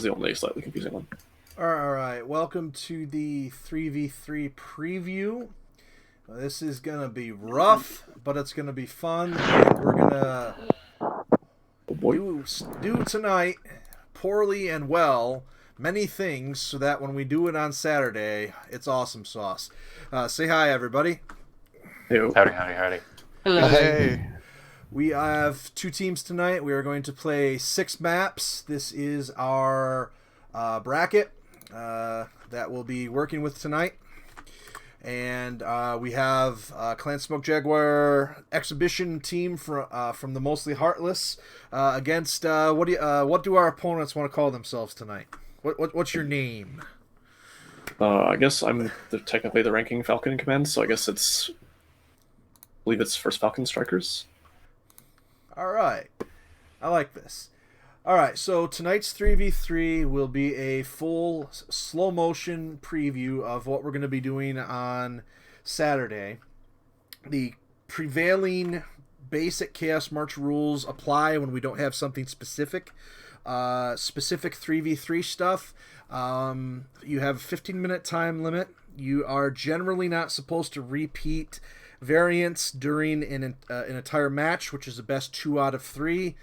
the only slightly confusing one. All right, welcome to the 3v3 preview. This is going to be rough, but it's going to be fun. We're going to do tonight, poorly and well, many things so that when we do it on Saturday, it's awesome sauce. Say hi, everybody. Hey. Howdy. Hello. Hey. We have two teams tonight. We are going to play 6 maps. This is our bracket that we'll be working with tonight. And we have Clan Smoke Jaguar exhibition team from the Mostly Heartless against what do our opponents want to call themselves tonight? What's your name? I guess I'm technically the ranking Falcon in command, so I guess I believe it's First Falcon Strikers. All right, I like this. All right, so tonight's 3v3 will be a full slow motion preview of what we're going to be doing on Saturday. The prevailing basic Chaos March rules apply when we don't have something specific. Specific 3v3 stuff. You have a 15-minute time limit. You are generally not supposed to repeat variants during an entire match, which is the best 2 out of 3.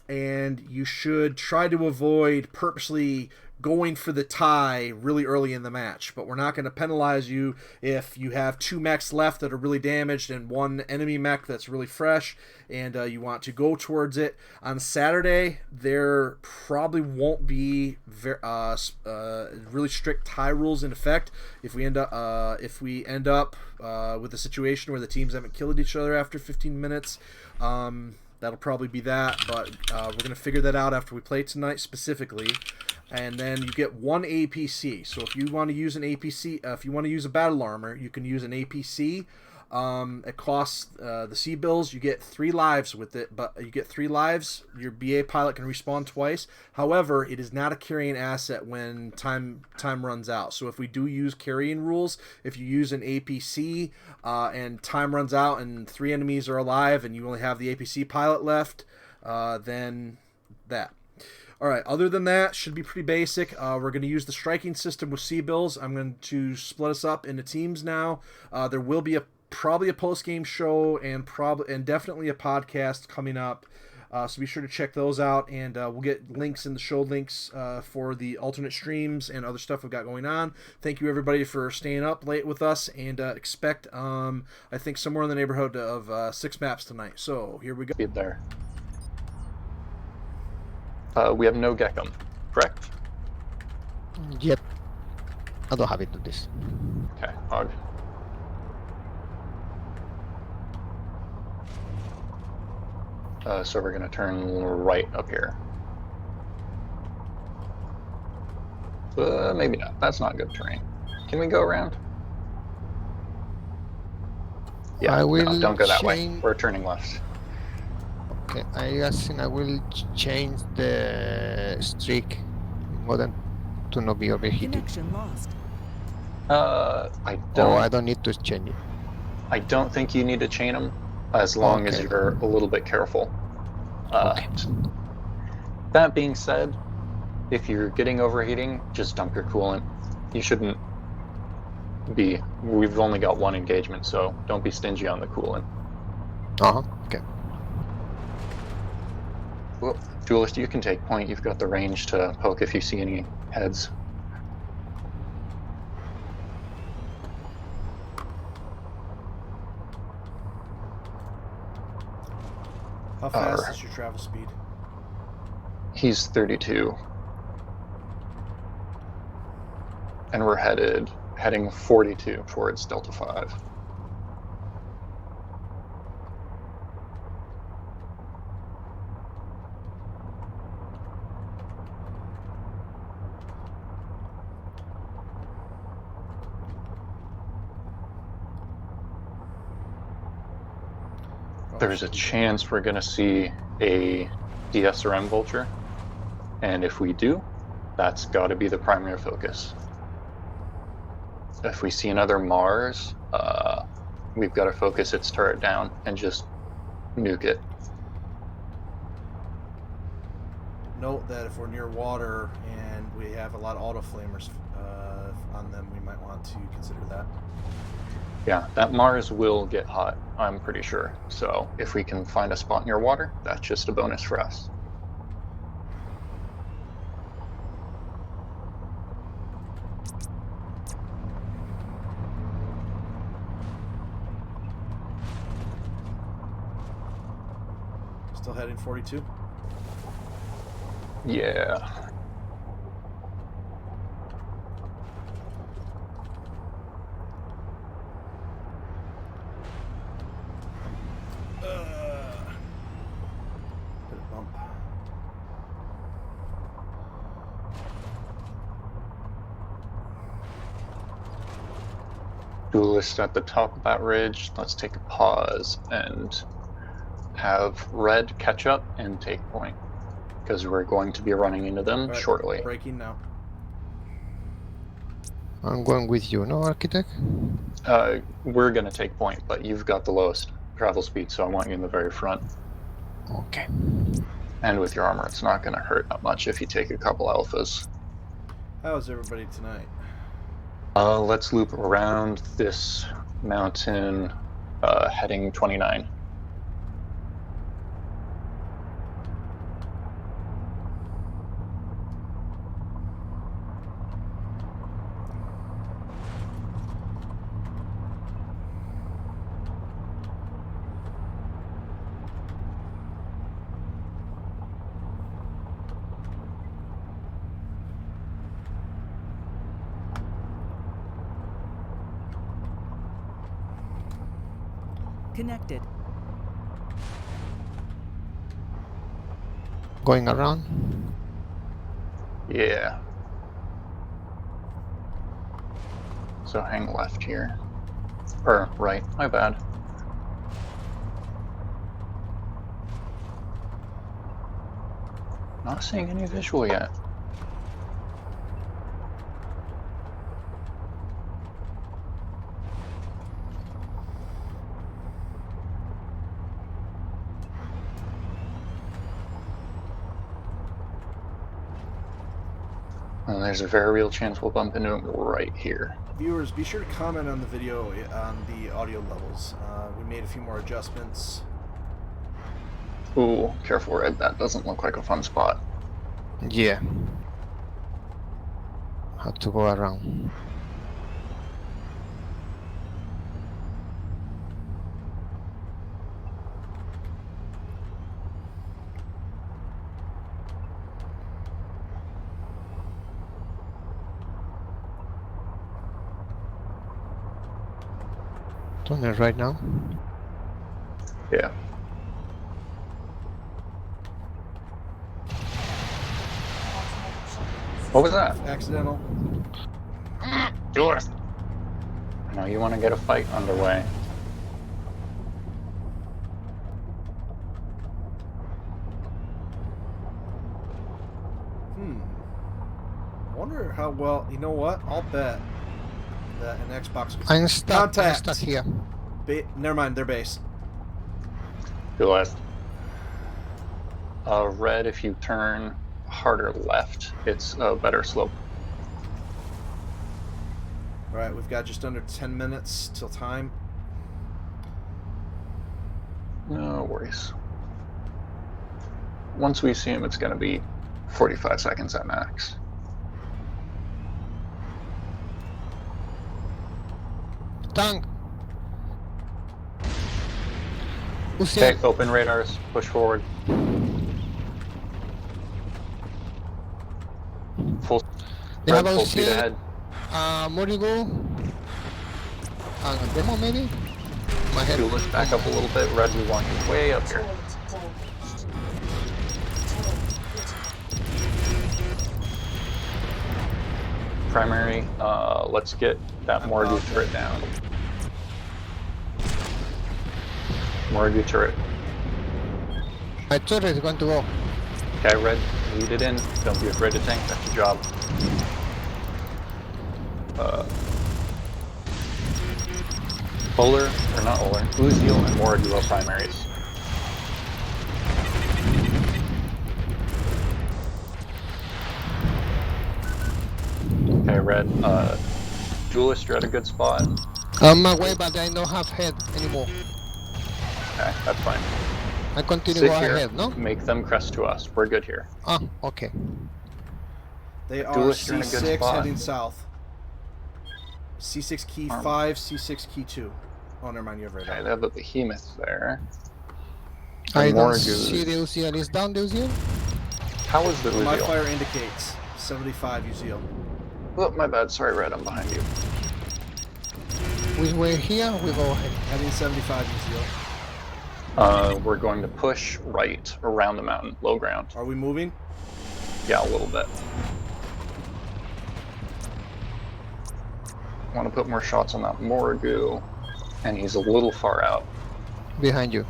And you should try to avoid purposely going for the tie really early in the match. But we're not going to penalize you if you have 2 mechs left that are really damaged and 1 enemy mech that's really fresh, and you want to go towards it. On Saturday, there probably won't be really strict tie rules in effect. If we end up with a situation where the teams haven't killed each other after 15 minutes, that'll probably be that, but we're going to figure that out after we play tonight specifically. And then you get 1 APC. So if you want to use an APC, if you want to use a battle armor, you can use an APC. It costs the CBILLS. You get 3 lives with it, but you get 3 lives. Your BA pilot can respawn twice. However, it is not a carrying asset when time runs out. So if we do use carrying rules, if you use an APC and time runs out and 3 enemies are alive and you only have the APC pilot left, then that. All right, other than that, should be pretty basic. We're going to use the striking system with CBILLS. I'm going to split us up into teams now. There will be probably a post-game show and definitely a podcast coming up. So be sure to check those out, and we'll get links in the show links for the alternate streams and other stuff we've got going on. Thank you, everybody, for staying up late with us, and expect, I think, somewhere in the neighborhood of 6 maps tonight. So here we go. Be there. We have no Geckum, correct? Yep. I don't have it to this. Okay, Hog. So we're going to turn right up here. Maybe not. That's not good terrain. Can we go around? Yeah, I will no, don't go that way. change- We're turning left. Okay, I think I will change the streak in order to not be overheated. Connection lost. I I don't. don't need to change it. I don't think you need to chain them, as long as Okay. you're a little bit careful. Okay. That being said, if you're getting overheating, just dump your coolant. You shouldn't be. We've only got 1 engagement, so don't be stingy on the coolant. Okay. Well, Duelist, you can take point. You've got the range to poke if you see any heads. How fast is your travel speed? He's 32. And we're heading 42 towards Delta 5. There's a chance we're going to see a DSRM vulture, and if we do, that's got to be the primary focus. If we see another Mars, we've got to focus its turret down and just nuke it. note that if we're near water and we have a lot of auto flamers on them, we might want to consider that. Yeah, that Mars will get hot, I'm pretty sure. So if we can find a spot near water, that's just a bonus for us. Still heading 42? Yeah. Hit a bump. Duelist at the top of that ridge. Let's take a pause and have Red catch up and take point, because we're going to be running into them Right, shortly. Breaking now. I'm going with you, no, Architect? We're going to take point, but you've got the lowest travel speed, so I want you in the very front. Okay. And with your armor, it's not going to hurt that much if you take a couple alphas. How's everybody tonight? Let's loop around this mountain, heading 29. Connected. Going around. Yeah. So hang left here. Or right, my bad. Not seeing any visual yet. And there's a very real chance we'll bump into him right here. Viewers, be sure to comment on the video on the audio levels. We made a few more adjustments. Ooh, careful, Red. That doesn't look like a fun spot. Yeah. Have to go around. Tunnel right now. Yeah. What was that? Accidental. Do it. I know you want to get a fight underway. Wonder how well. You know what? I'll bet that an Xbox. I'm stuck. I'm Contact. stuck here. Never mind. Their base. Go last. Red, if you turn harder left, it's a better slope. All right, we've got just under 10 minutes till time. No worries. Once we see him, it's going to be 45 seconds at max. Tank. Okay, Uziel. open radars, push forward. Full, They Red, have full speed Uziel. ahead. Morrigu. Demo maybe? My head. Duelist, back up a little bit. Red, we want you way up here. Primary, let's get that Morrigu turret down. Morrigu turret. My turret is going to go. Okay, Red, lead it in. Don't be afraid to tank. That's your job. Oler, or not Oler, Uziel and Morrigu are primaries. Okay, Red. Duelist, you're at a good spot. I'm away, but I don't have head anymore. Okay, that's fine. I continue Sit go here, ahead, no? make them crest to us. We're good here. Ah, okay. They are Duelist, you're in a good C6 spot. heading south. C6 key 5, C6 key 2. Oh, never mind, you have radar. Okay, they have a Behemoth there. I And don't Morrigu. see the Uziel. Is down the Uziel? How is the My Uziel? fire indicates 75 Uziel. Oh, my bad. Sorry, Red. I'm behind you. We were here, we go ahead. Heading 75 Uziel. We're going to push right around the mountain, low ground. Are we moving? Yeah, a little bit. Want to put more shots on that Morrigu, and he's a little far out. Behind you.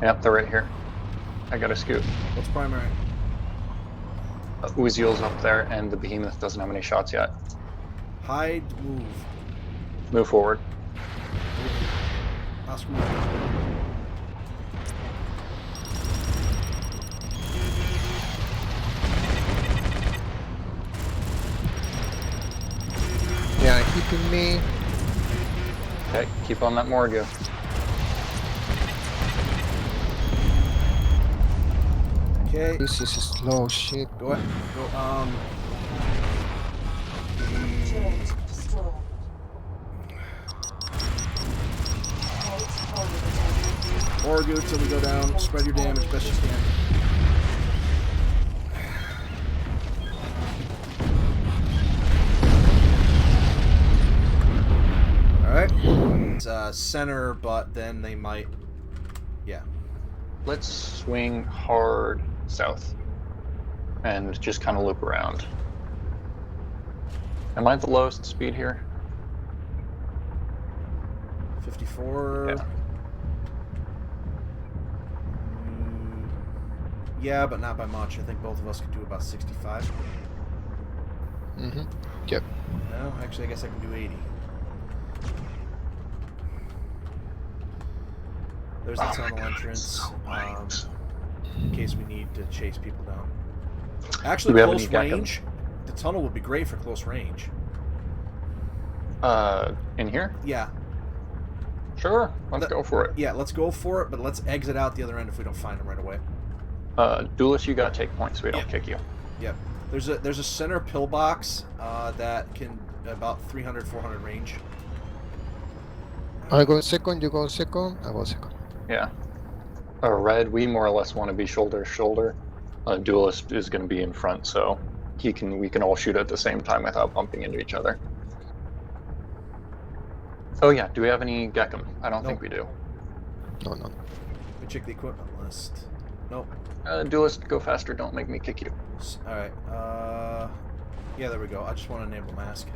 Yep, they're right here. I got a scoop. What's primary? Uziel's up there, and the Behemoth doesn't have any shots yet. Hide, move. Move forward. Oscar, move. Yeah, hitting me. Okay, keep on that Morrigu. Okay, This is slow shit. go ahead. Go, Morrigu till we go down. Spread your damage best you can. Alright. It's center, but then they might... Yeah. Let's swing hard south and just kind of loop around. Am I at the lowest speed here? 54. Yeah. Yeah, but not by much. I think both of us could do about 65. Mm-hmm. Yep. No, actually, I guess I can do 80. There's the tunnel entrance, in case we need to chase people down. Actually, Do we have close any Gekko? range. The tunnel would be great for close range. In here? Yeah, Sure, let's go for it. yeah. Let's go for it, but let's exit out the other end if we don't find them right away. Duelist, you gotta take points so we don't kick you. Yep. There's a center pillbox that can about 300, 400 range. I go second, you go second, I go second. Yeah. Red, we more or less want to be shoulder to shoulder. Duelist is going to be in front, so we can all shoot at the same time without bumping into each other. Oh yeah, do we have any Gekko? I don't think we do. No, no. Let me check the equipment list. Nope. Duelist, go faster, don't make me kick you. Alright, yeah, there we go. I just want to enable mask.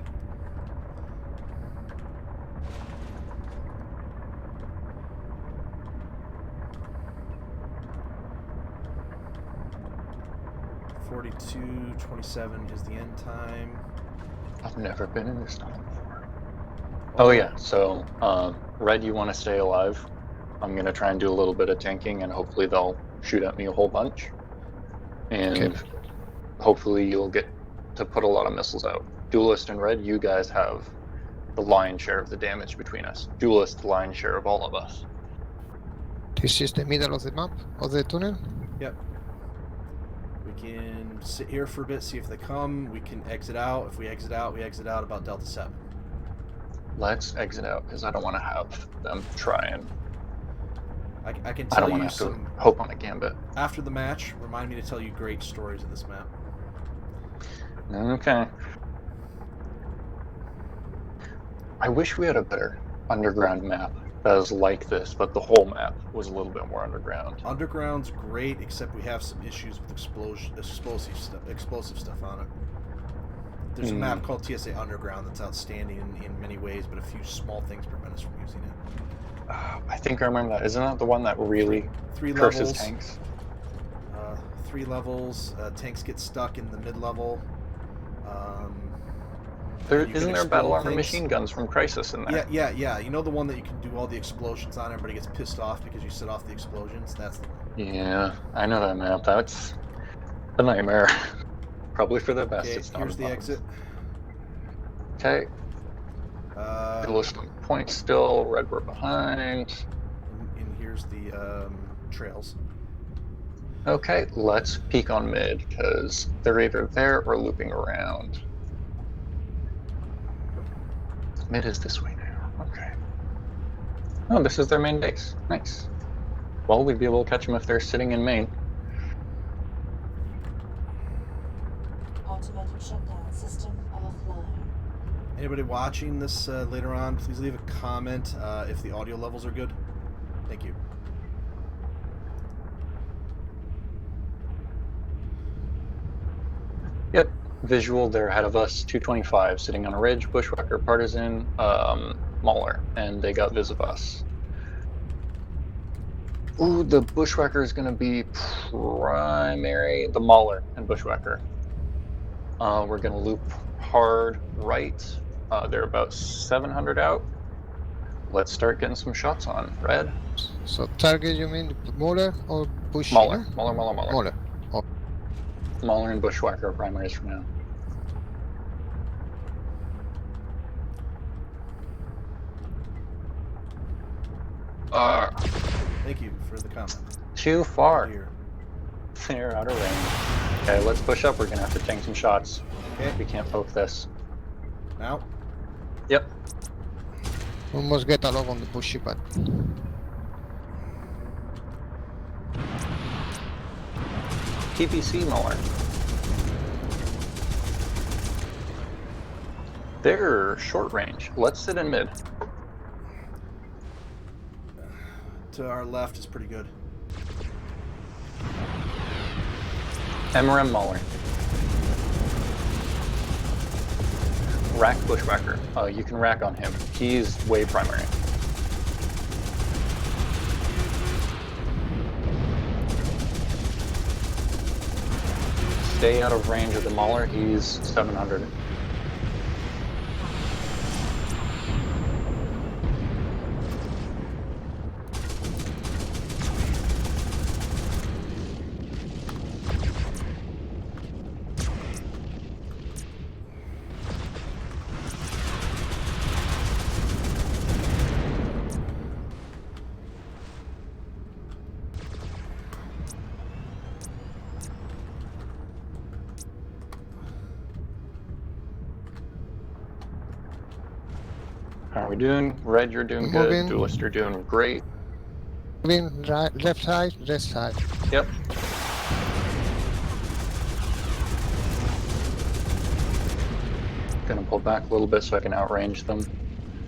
.27 is the end time. I've never been in this tunnel before. Oh yeah, so Red, you want to stay alive. I'm going to try and do a little bit of tanking, and hopefully they'll shoot at me a whole bunch. And hopefully you'll get to put a lot of missiles out. Duelist and Red, you guys have the lion's share of the damage between us. Duelist, the lion's share of all of us. This is the middle of the map, of the tunnel. Yep. We can sit here for a bit, see if they come. We can exit out. If we exit out, we exit out about Delta 7. Let's exit out, because I don't want to have them try and... I can I tell don't want you to have some... to hope on a gambit. After the match, remind me to tell you great stories of this map. Okay. I wish we had a better underground map that was like this, but the whole map was a little bit more underground. Underground's great, except we have some issues with explosive stuff on it. There's a map called TSA Underground that's outstanding in many ways, but a few small things prevent us from using it. I think I remember that. Isn't that the one that really Three curses levels. tanks? 3 levels. Tanks get stuck in the mid-level. Isn't there battle armor things. machine guns from Crisis in there? Yeah. You know the one that you can do all the explosions on? Everybody gets pissed off because you set off the explosions? That's the one. Yeah, I know that map. A nightmare. Probably for the best. Okay, It's not here's the above. exit. Okay. Duelist on point still. Red, we're behind. And here's the trails. Okay, let's peek on mid, because they're either there or looping around. Mid is this way now. Okay. Oh, this is their main base. Nice. Well, we'd be able to catch them if they're sitting in main. Automatic shutdown system offline. Anybody watching this later on, please leave a comment if the audio levels are good. Thank you. Yep. Visual, they're ahead of us. 225, sitting on a ridge. Bushwhacker, Partisan, Mauler, and they got vis of us. Ooh, the Bushwhacker is going to be primary. The Mauler and Bushwhacker. We're going to loop hard right. They're about 700 out. Let's start getting some shots on. Red. So target, you mean Mauler or Bush? Mauler. No? Mauler. Mauler. Oh, Mauler and Bushwhacker are primaries for now. Thank you for the comment. Too far. Here. They're out of range. Okay, let's push up. We're going to have to tank some shots. Okay. We can't poke this. Now. Yep. we must get along on the bushy pad. TPC Mauler. They're short range. Let's sit in mid. To our left is pretty good. MRM Mauler. Rack Bushwhacker. You can rack on him. He's way primary. Stay out of range of the Mauler. He's 700. How are we doing? Red, you're doing good. Moving. Duelist, you're doing great. Moving right, left side, left side. Yep. Gonna pull back a little bit so I can outrange them.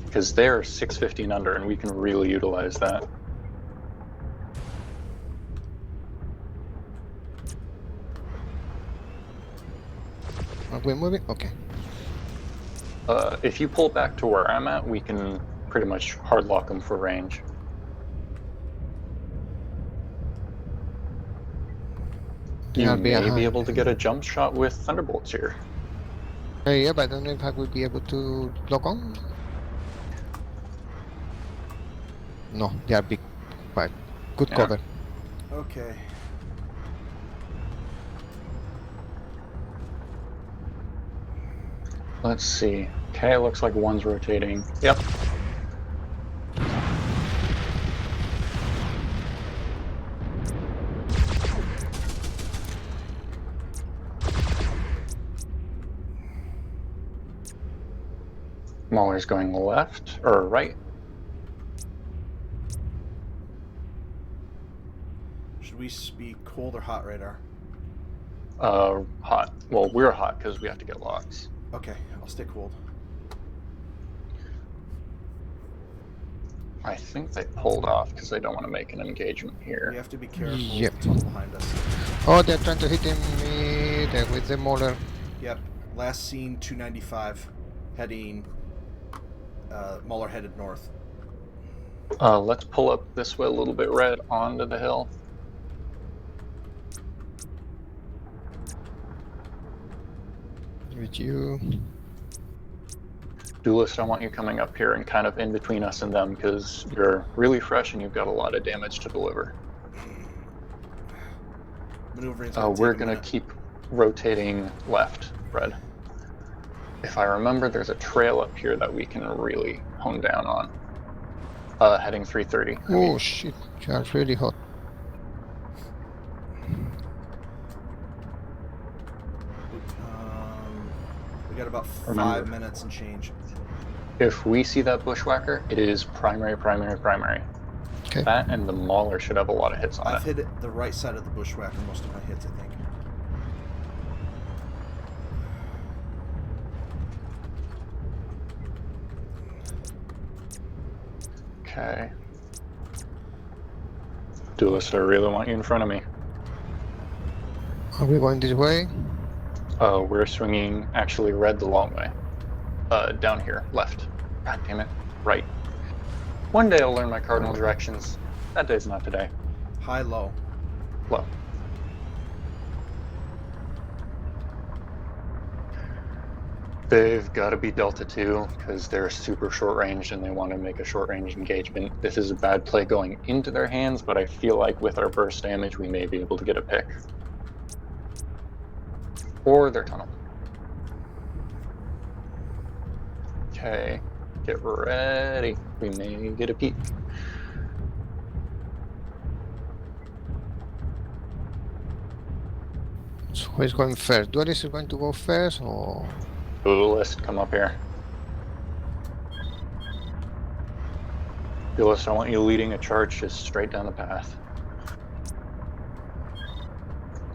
Because they're 650 and under, and we can really utilize that. Are we moving? Okay. If you pull back to where I'm at, we can pretty much hard lock them for range. You I'll may be behind. able to get a jump shot with Thunderbolts here. Yeah, but I don't know if I will be able to lock on. No, they are big. But good Yeah. cover. Okay. Let's see. Okay, looks like one's rotating. Yep. Mauler's going left or right. Should we be cold or hot radar? Hot. Well, we're hot because we have to get locks. Okay, I'll stay cold. I think they pulled off because they don't want to make an engagement We here. have to be careful Yep. with the tunnel behind us. Oh, they're trying to hit me there with the Mauler. Yep. Last seen 295, heading. Mauler headed north. Let's pull up this way a little bit, Red, onto the hill. With you. Duelist, I want you coming up here and kind of in between us and them because you're really fresh and you've got a lot of damage to deliver. Maneuvering's We're take a gonna minute. keep rotating left, Red. If I remember, there's a trail up here that we can really hone down on. Heading 330. I mean, Oh shit, you are really hot. We got about 5 Remember. minutes and change. if we see that bushwhacker, it is primary, primary, primary. Okay. That and the Mauler should have a lot of hits on I've it. hit it the right side of the bushwhacker most of my hits, I think. Okay. Duelist, I really want you in front of me. Are we going this way? We're swinging, actually, Red the long way. Down here, left. God damn it, right. One day I'll learn my cardinal directions. That day's not today. High, low. Low. They've got to be Delta 2 because they're super short range and they want to make a short range engagement. This is a bad play going into their hands, but I feel like with our burst damage we may be able to get a pick. Or their tunnel. Okay, get ready. We may get a peek. So who is going first? Duelist is going to go first, or Duelist, come up here. Duelist, I want you leading a charge just straight down the path.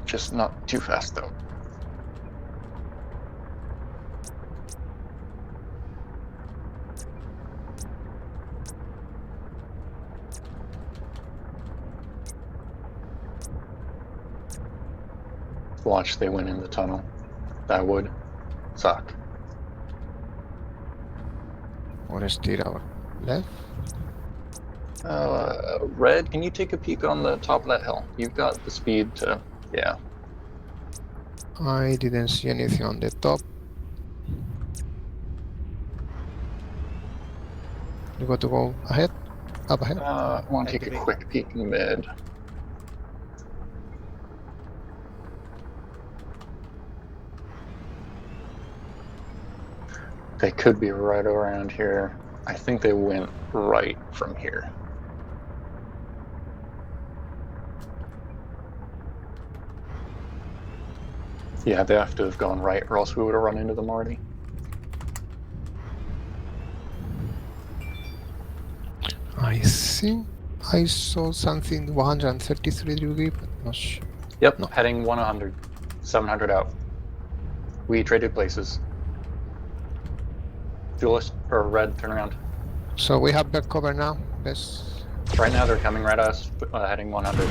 Just not too fast though. Watch they went in the tunnel. That would suck. or still our left? Red, can you take a peek on the top of that hill? You've got the speed to, yeah. I didn't see anything on the top. You got to go ahead? Up ahead? I want to take a Activate. quick peek mid. They could be right around here. I think they went right from here. Yeah, they have to have gone right, or else we would have run into them already. I think I saw something 133 degree, but not sure. Yep, No. heading 100. 700 out. We traded places. Duelist, or Red, turn around. So we have back cover now. Let's... Right now they're coming right at us, heading 100.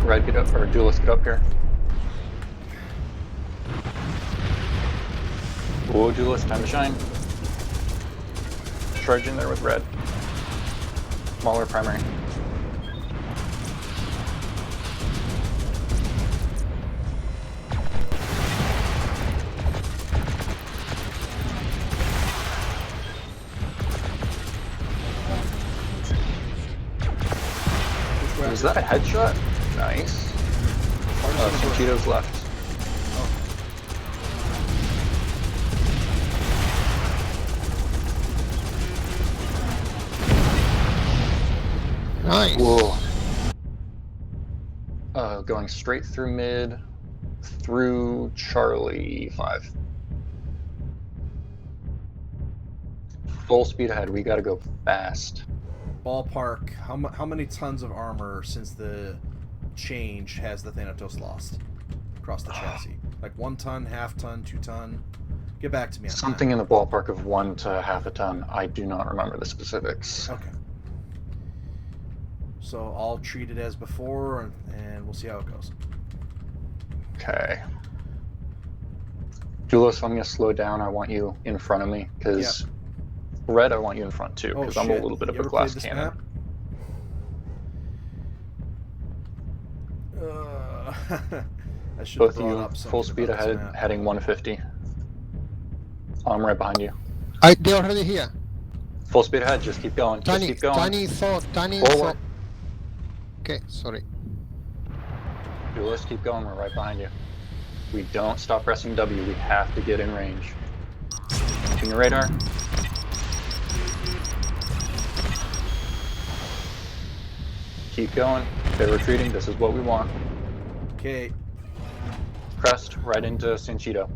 Red, get up, or Duelist, get up here. Whoa, Duelist, time to shine. Charge in there with Red. Smaller primary. Is that a headshot? Nice. Some Cheetos left. Nice! Whoa. Going straight through mid, through Charlie 5. Full speed ahead, we gotta go fast. Ballpark, how many tons of armor since the change has the Thanatos lost across the chassis? Like 1 ton, half ton, 2 ton? Get back to me on Something in the ballpark of 1 to half a ton. I do not remember the specifics. that. Okay. So I'll treat it as before, and we'll see how it goes. Okay. Julius, I'm gonna slow down. I want you in front of me, because Red, I want you in front too, Oh because I'm a shit! little bit of You a ever glass played this cannon. map? I should Both have of brought you, up something full speed about this ahead, map. heading 150. I'm right behind you. They're already here. Full speed ahead, just keep going. Just Tiny, keep going. tiny Thor, tiny Forward. Thor. Okay, sorry. Duelist, keep going. We're right behind you. We don't stop pressing W. We have to get in range. Open your radar. Keep going. They're retreating. This is what we want. Okay. Crest right into Sanchito.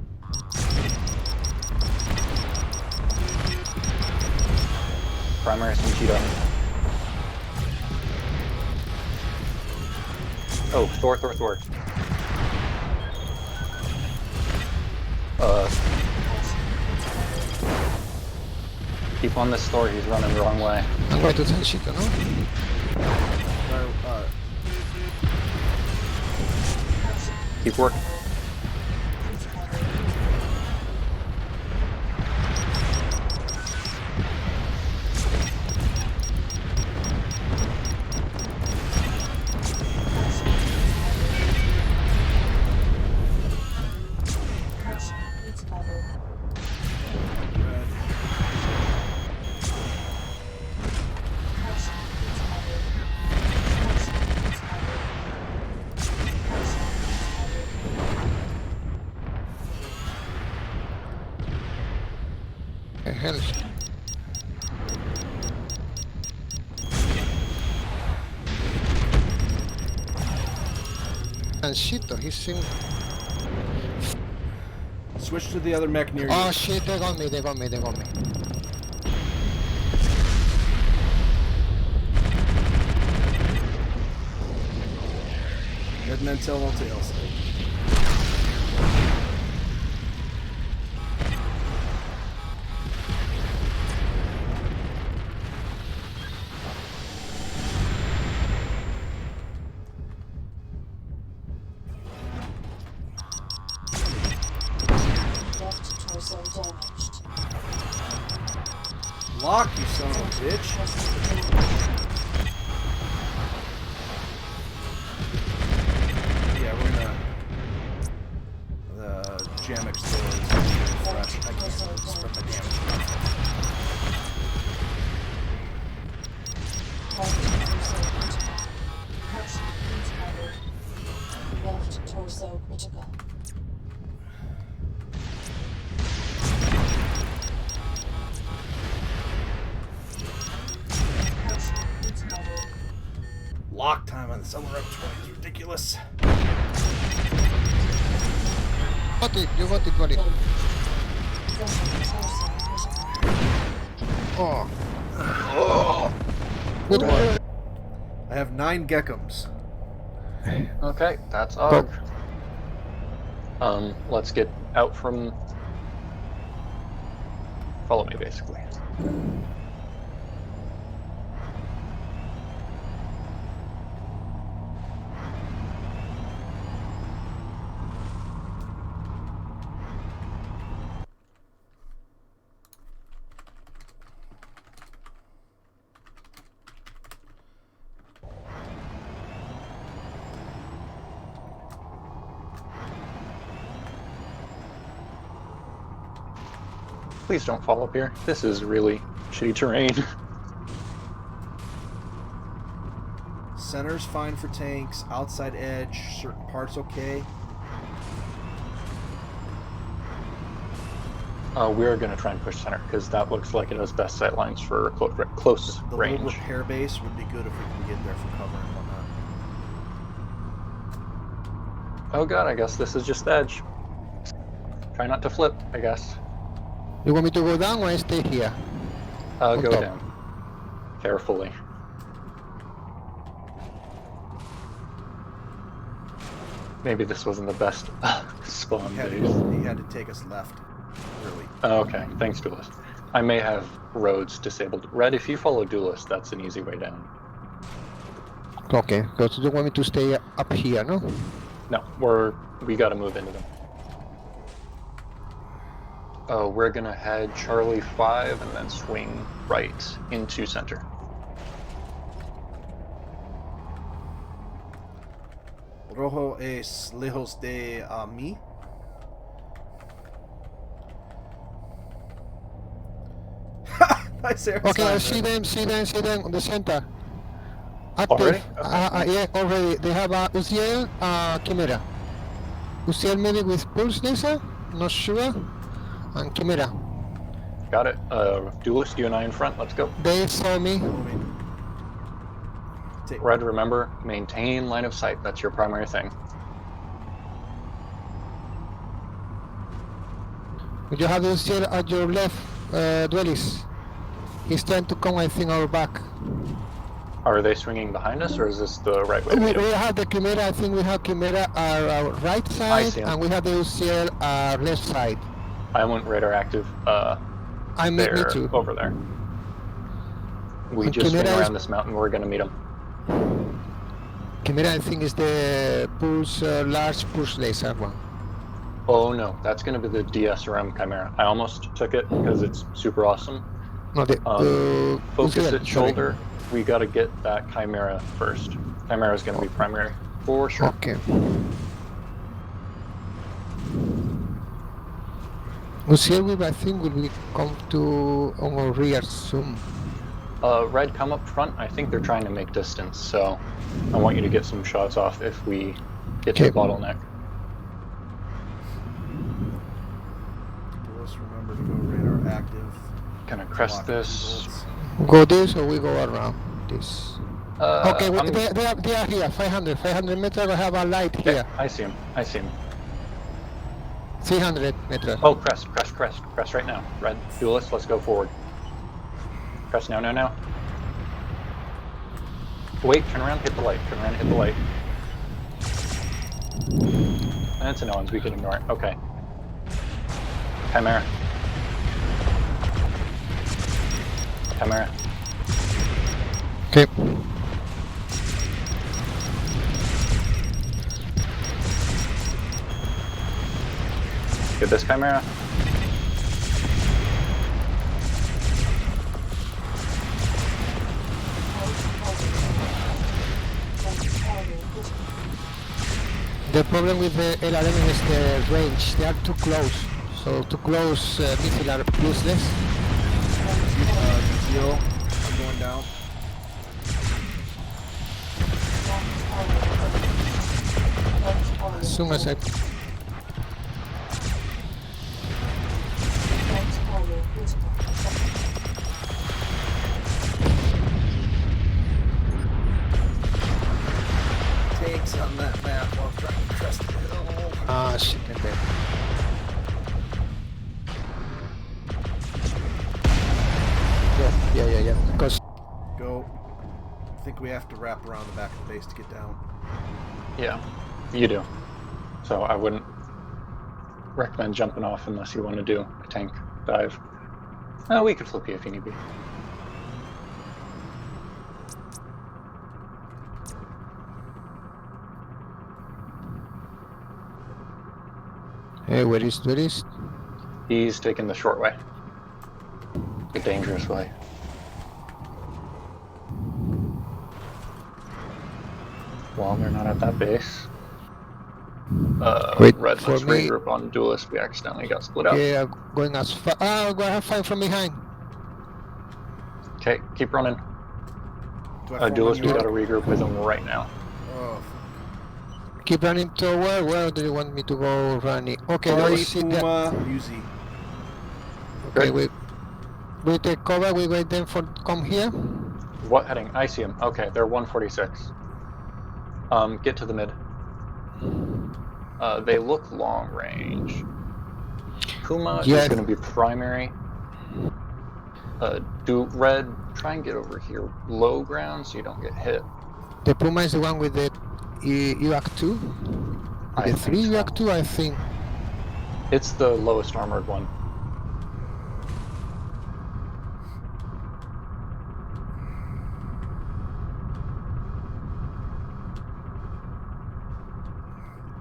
Primary Sanchito. Oh, Thor. Keep on this Thor, he's running the wrong way. I'm going to Sanchito, no? Keep working. Hell. Sanchito, he's in. Switch to the other mech near you. Oh shit, they got me. Heading until tails. Left torso damaged. Lock, you son of a bitch. Yeah, we're gonna. The Jamuk Thor is fresh. I can't spread my damage. Left torso critical. Lock time on the Solar Up 20 is ridiculous. You got it, buddy. Oh. Good one. I have 9 Geckums. Okay, that's Og. Let's get out from... Follow me, basically. Please don't fall up here. This is really shitty terrain. Center's fine for tanks. Outside edge, certain parts okay. We're going to try and push center, because that looks like it has best sight lines for close The range. little repair base would be good if we can get there for cover and whatnot. Oh god, I guess this is just edge. Try not to flip, I guess. You want me to go down or I stay here? Go top. down. Carefully. Maybe this wasn't the best spawn He base. had to take us left, really. Oh, okay, thanks, Duelist. I may have roads disabled. Red, if you follow Duelist, that's an easy way down. Okay, because you want me to stay up here, no? No, we gotta move into them. We're gonna head Charlie 5 and then swing right into center. Rojo es lejos de mí. Nice air Okay, I sign, see man. them on the center. Active. Already? Yeah, already. They have Uziel, Chimera. Uziel maybe with pulse laser, not sure. And Chimera. Got it. Duelist, you and I in front. Let's go. They saw me. Red, remember, maintain line of sight. That's your primary thing. You have Uziel at your left, Duelist. He's trying to come, I think, our back. Are they swinging behind us, or is this the right way to We meet 'em? have the Chimera, I think we have Chimera our right side, see him. and we have the Uziel our left side. I went radar active. I me They're too. over there. We And just swing Chimera is- around this mountain. We're gonna meet them. Chimera, I think, is the pulse, large pulse laser one. Oh no, that's gonna be the DSRM Chimera. I almost took it because it's super awesome. No, the Focus Uziel, at sorry. shoulder. We gotta get that Chimera first. Chimera is gonna be primary for sure. Okay. Uziel, I think, will come to on our rear soon. Red, come up front. I think they're trying to make distance, so I want you to get some shots off if we get to the Okay. bottleneck. Let's remember to go radar active. Gonna crest Lock this. bolts. Go this or we go around this? Okay, I'm- they are here, 500 meters, we have a light Okay, here. I see him. I see him. 300 meters. Oh, crest right now. Red, duelist, let's go forward. Crest now. Wait, turn around, hit the light. That's a no one's, we can ignore it. Okay. Chimera. Okay. Get this Chimera. The problem with the LRM is the range. They are too close. So too close missiles are useless. Uziel, I'm going down. As soon as I Tanks on that map while trying to crest the hill. shit, I'm dead. Yeah. Because Go. I think we have to wrap around the back of the base to get down. Yeah, you do. So I wouldn't recommend jumping off unless you want to do a tank dive. We could flip you if you need be. hey, where is? He's taking the short way. The dangerous way. Well, they're not at that base. Wait Red, for let's me. regroup on duelist. We accidentally got split up. Yeah, going as far. I'm gonna have fire from behind. Okay, keep running. Do I form Duelist, a we new- gotta regroup with them right now. Oh, Keep running toward. Where do you want me to go running? Okay, Charlie, let's see that. Puma, Uzi. Okay, Good. we take cover. We wait them for come here. What heading? I see him. Okay, they're 146. Get to the mid. They look long range. Puma Yeah. is going to be primary. Do Red, try and get over here low ground so you don't get hit. The Puma is the one with the UAC 2. I The think 3 so. UAC 2, I think. It's the lowest armored one.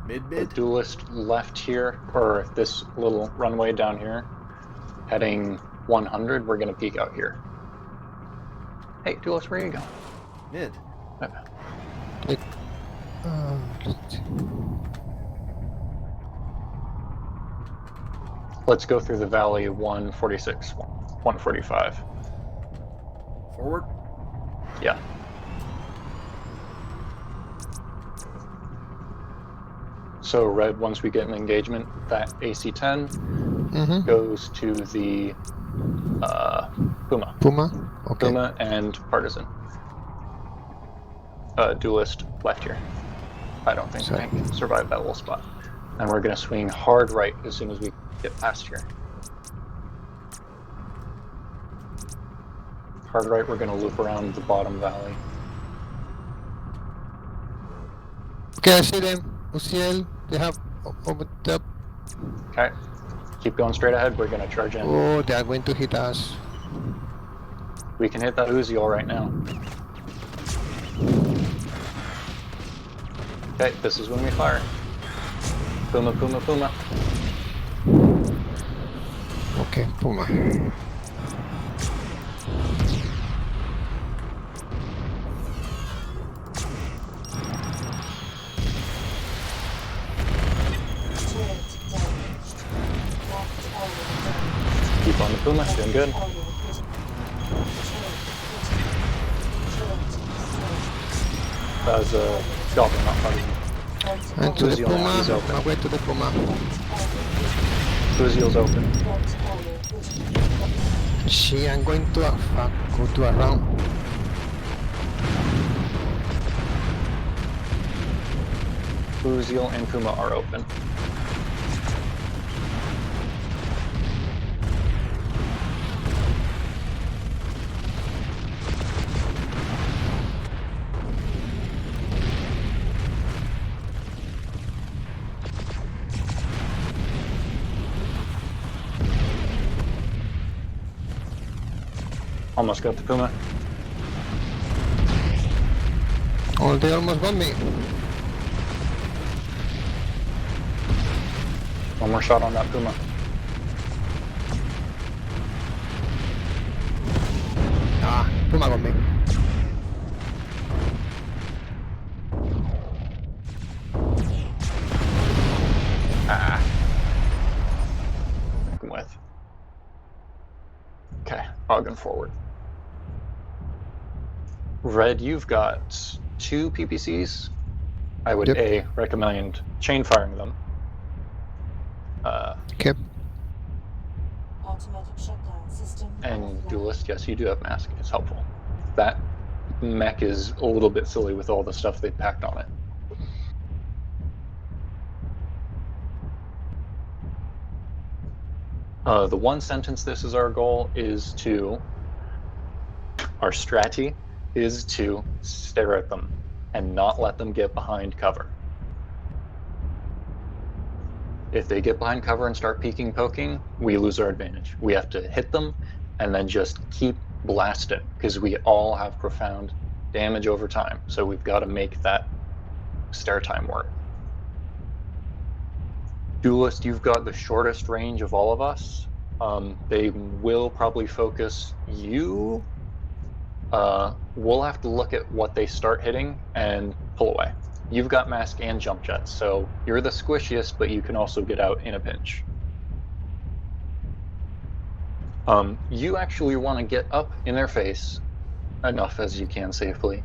The Mid. duelist left here, or this little runway down here, heading 100. We're gonna peek out here. Hey, duelist, where are you going? Mid. Let's see. Let's go through the valley 146, 145. Forward. Yeah. So red, once we get an engagement, that AC-10 Mm-hmm. goes to the Puma. Puma. Okay. Puma and Partisan. Duelist left here. I don't think Sorry. Tank can survive that little spot. And we're going to swing hard right as soon as we get past here. Hard right, we're going to loop around the bottom valley. Okay, I see them. Uziel, they have over the. Okay, keep going straight ahead. We're going to charge in. Oh, they are going to hit us. We can hit that Uziel right now. Okay, this is when we fire. Puma, Puma, Puma. Okay, Puma. Keep on the Puma, doing good. That was a Goblin, not Partisan. And to the Uziel, Puma. he's open. My way to the Puma. Uziel's open. Gee, I'm going to go to a round. Uziel and Puma are open. Almost got the Puma. Oh, they almost got me. One more shot on that Puma. Ah, Puma got me. Ah. Fucking with. Okay, hogging forward. Red, you've got 2 PPCs. I would Yep. recommend chain firing them. Okay. Automatic shutdown system. And offline. Duelist, yes, you do have mask. It's helpful. That mech is a little bit silly with all the stuff they packed on it. The one sentence this is our goal is to, our strategy is to stare at them and not let them get behind cover. If they get behind cover and start peeking, poking, we lose our advantage. We have to hit them and then just keep blasting because we all have profound damage over time. So we've got to make that stare time work. Duelist, you've got the shortest range of all of us. They will probably focus you. We'll have to look at what they start hitting and pull away. You've got mask and jump jets, so you're the squishiest, but you can also get out in a pinch. You actually want to get up in their face enough as you can safely,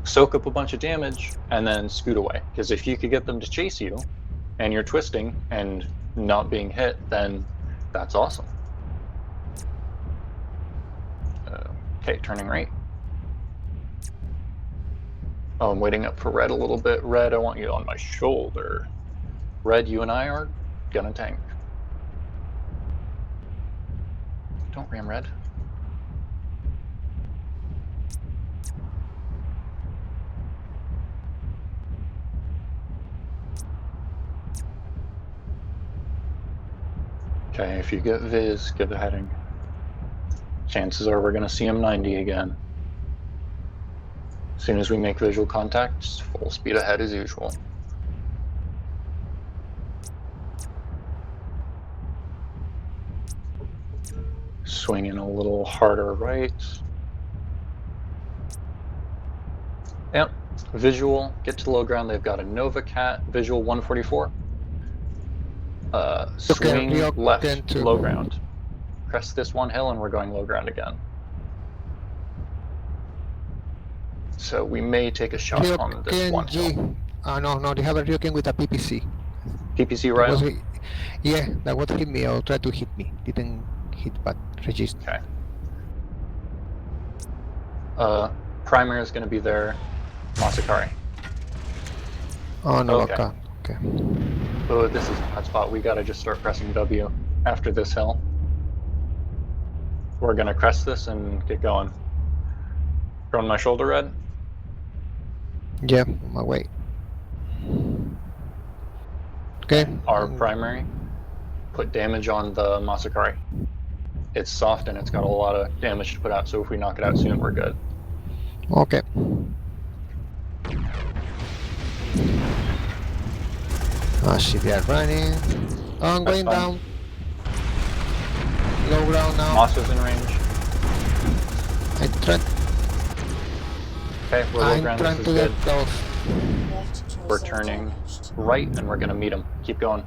soak up a bunch of damage, and then scoot away. Because if you could get them to chase you, and you're twisting and not being hit, then that's awesome. Okay, turning right. Oh, I'm waiting up for Red a little bit. Red, I want you on my shoulder. Red, you and I are gonna tank. Don't ram Red. Okay, if you get Viz, give a heading. Chances are we're gonna see him 90 again. As soon as we make visual contact, full speed ahead as usual. Swinging a little harder right. Yep, visual, get to low ground. They've got a Nova Cat, visual 144. Swing left, to low ground. Crest this one hill and we're going low ground again. So we may take a shot on this one hill. No, they have a Ryoken with a PPC. PPC That right was, on? yeah, that would hit me or try to hit me. Didn't hit, but register. Okay. Primary is going to be their Masakari. Oh no, Okay. okay. Oh, this is a bad spot. We gotta just start pressing W after this hill. We're gonna crest this and get going. Throwing my shoulder red. Yeah, on my way. Okay. Our primary. Put damage on the Masakari. It's soft and it's got a lot of damage to put out, so if we knock it out soon, we're good. Okay. Oh shit, they are running. Oh, I'm That's going fine. down. Low ground now. Masa's in range. Okay, we're low I'm ground. trying This to is get good. those. Left torso We're turning damaged. right and we're gonna meet them. Keep going.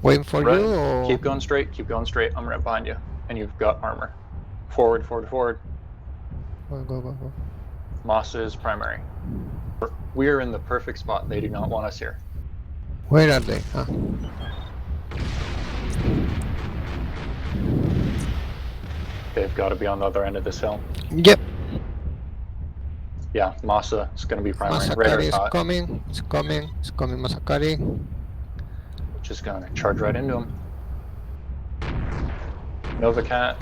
Waiting for Red. you or Keep going straight. Keep going straight. I'm right behind you. And you've got armor. Forward, forward, forward. go. Masa is primary. We're in the perfect spot. They do not want us here. Where are they? They've got to be on the other end of this hill. Yep. Yeah, Masa is going to be primary. Masakari Radar's is hot. coming. It's coming. Masakari. Just going to charge right into him. Nova Cat.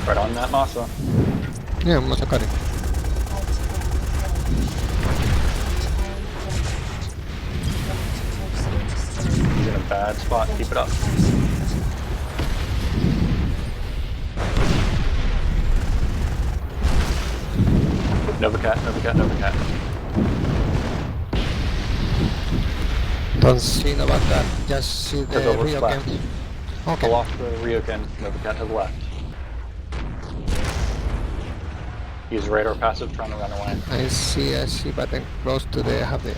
Right on that Masa. Yeah, Masakari. He's in a bad spot. Keep it up. Nova Cat, Nova Cat, Nova Cat. Don't see about that. Just see the To the Ryoken. left. Okay. Pull off the Ryoken. Nova Cat to the left. Use radar passive trying to run away. I see, but I'm close to the. I have the.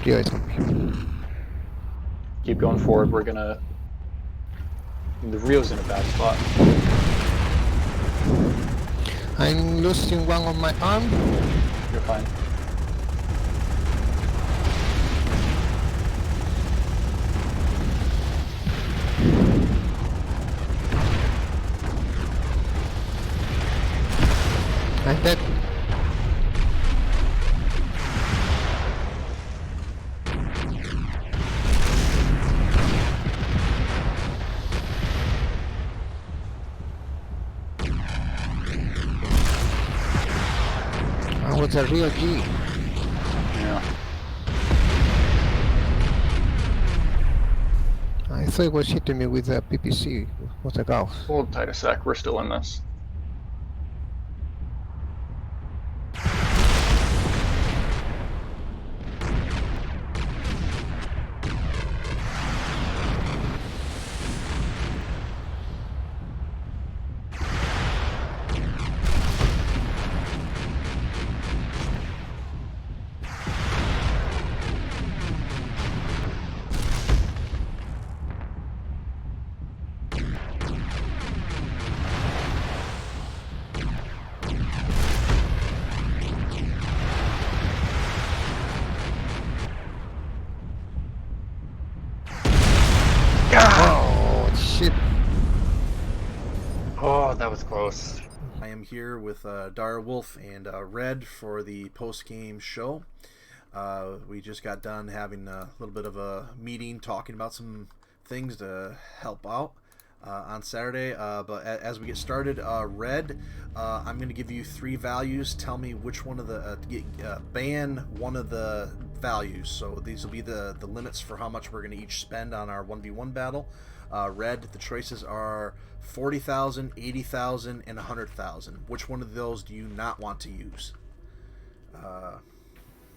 Rio is on me. Keep going forward. We're gonna. The Rio's in a bad spot. I'm losing one on my arm. You're fine. I'm dead. I was a real G. Yeah. I thought it was hitting me with a PPC. What a gauss. Hold tight a sec. We're still in this. Oh shit. Oh, that was close. I am here with Dire Wolf and Red for the post-game show. We just got done having a little bit of a meeting talking about some things to help out on Saturday. But as we get started, Red, I'm going to give you 3 values. Tell me which one of the ban one of the values. So these will be the limits for how much we're going to each spend on our 1v1 battle. Red, the choices are 40,000, 80,000, and 100,000. Which one of those do you not want to use?